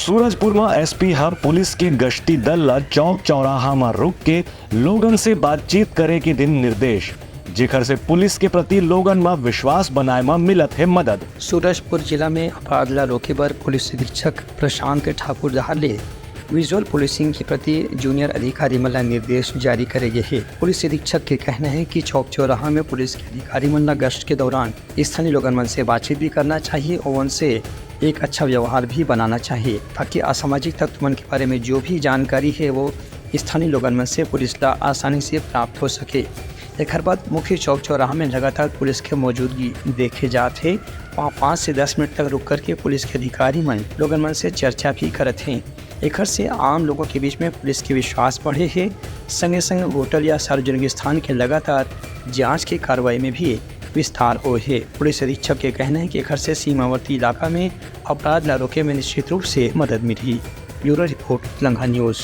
सूरजपुर में एसपी हर पुलिस के गश्ती दल ला चौक चौराहा में रुक के लोगन से बातचीत करे के दिन निर्देश, जेकर से पुलिस के प्रति लोगन में विश्वास बनाए में मिलत है मदद। सूरजपुर जिला में अपादला रोके पर पुलिस अधीक्षक प्रशांत ठाकुर दहाले विजुअल पुलिसिंग के प्रति जूनियर अधिकारी मला निर्देश जारी करे गए हैं। पुलिस अधीक्षक के कहना है कि चौक चौराहा में पुलिस के अधिकारी मन गश्त के दौरान स्थानीय लोगन मन से बातचीत भी करना चाहिए और उनसे एक अच्छा व्यवहार भी बनाना चाहिए, ताकि असामाजिक तत्व मन के बारे में जो भी जानकारी है वो स्थानीय लोगन मन से पुलिस ला आसानी से प्राप्त हो सके। एक बाद मुख्य चौक चौराहा में लगातार पुलिस के मौजूदगी देखे जाते हैं। वहाँ 5 से 10 मिनट तक रुक करके पुलिस के अधिकारी मन लोगन मन से चर्चा भी करते हैं। एक से आम लोगों के बीच में पुलिस के विश्वास बढ़े है। संगे संग होटल या सार्वजनिक स्थान के लगातार जांच की कार्रवाई में भी विस्तार हो है। पुलिस अधीक्षक के कहना है कि एक से सीमावर्ती इलाका में अपराध न रोके में निश्चित रूप से मदद मिली। Bureau report Langha news.